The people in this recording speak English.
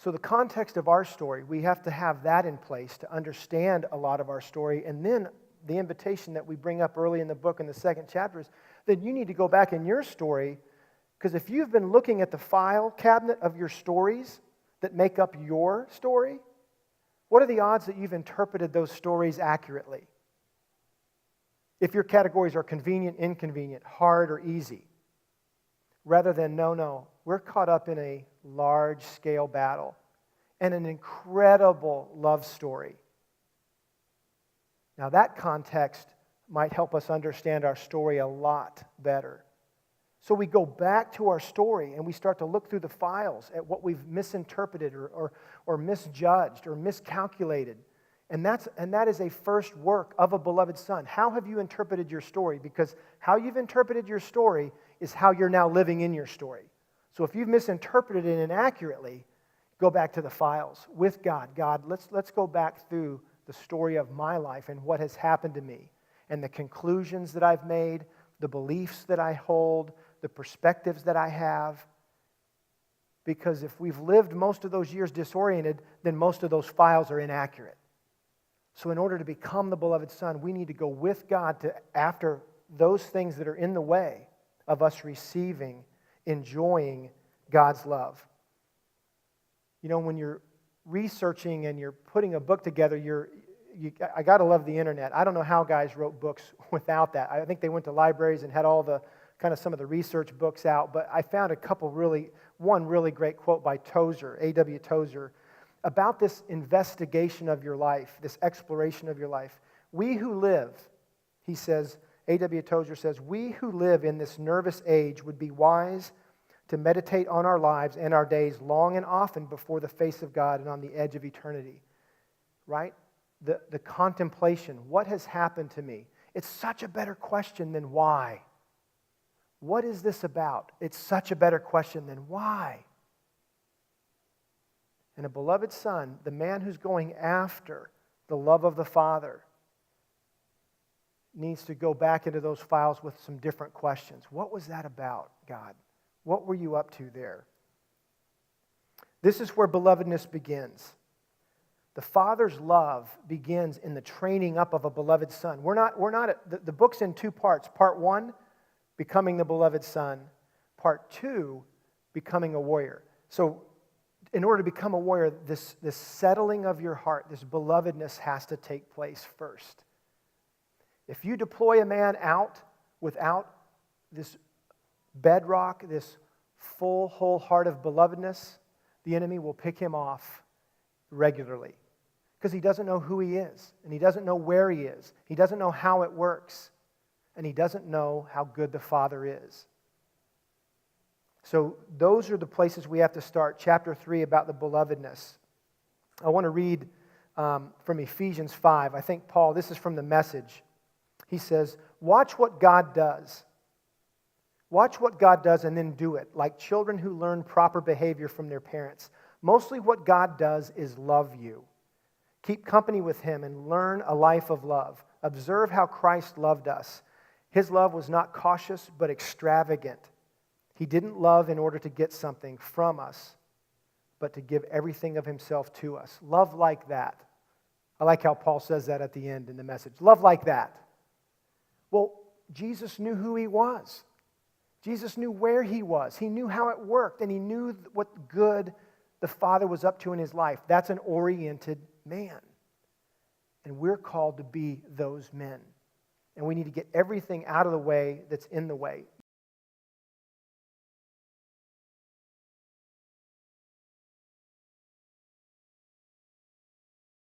So the context of our story, we have to have that in place to understand a lot of our story. And then the invitation that we bring up early in the book in the second chapter is that you need to go back in your story, because if you've been looking at the file cabinet of your stories that make up your story, what are the odds that you've interpreted those stories accurately? If your categories are convenient, inconvenient, hard, or easy, rather than no, we're caught up in a large-scale battle and an incredible love story. Now that context might help us understand our story a lot better. So we go back to our story and we start to look through the files at what we've misinterpreted or misjudged or miscalculated. And that is a first work of a beloved son. How have you interpreted your story? Because how you've interpreted your story is how you're now living in your story. So if you've misinterpreted it inaccurately, go back to the files with God. God, let's go back through the story of my life and what has happened to me and the conclusions that I've made, the beliefs that I hold, the perspectives that I have. Because if we've lived most of those years disoriented, then most of those files are inaccurate. So in order to become the beloved son, we need to go with God to after those things that are in the way of us receiving, enjoying God's love. You know, when you're researching and you're putting a book together, I got to love the internet. I don't know how guys wrote books without that. I think they went to libraries and had all the kind of some of the research books out, but I found one really great quote by Tozer, A.W. Tozer, about this investigation of your life, this exploration of your life. We who live, he says, A.W. Tozer says, we who live in this nervous age would be wise to meditate on our lives and our days long and often before the face of God and on the edge of eternity. Right? The contemplation, what has happened to me? It's such a better question than why. What is this about? It's such a better question than why. And a beloved son, the man who's going after the love of the Father, needs to go back into those files with some different questions. What was that about, God? What were you up to there? This is where belovedness begins. The Father's love begins in the training up of a beloved son. The book's in two parts. Part 1, becoming the beloved son. Part 2, becoming a warrior. So in order to become a warrior, this settling of your heart, this belovedness has to take place first. If you deploy a man out without this bedrock, this full, whole heart of belovedness, the enemy will pick him off regularly because he doesn't know who he is, and he doesn't know where he is. He doesn't know how it works, and he doesn't know how good the Father is. So those are the places we have to start. Chapter 3 about the belovedness. I want to read from Ephesians 5. I think Paul, this is from the Message. He says, watch what God does. Watch what God does and then do it, like children who learn proper behavior from their parents. Mostly what God does is love you. Keep company with Him and learn a life of love. Observe how Christ loved us. His love was not cautious, but extravagant. He didn't love in order to get something from us, but to give everything of Himself to us. Love like that. I like how Paul says that at the end in the Message. Love like that. Well, Jesus knew who He was. Jesus knew where He was. He knew how it worked, and He knew what good the Father was up to in His life. That's an oriented man. And we're called to be those men. And we need to get everything out of the way that's in the way.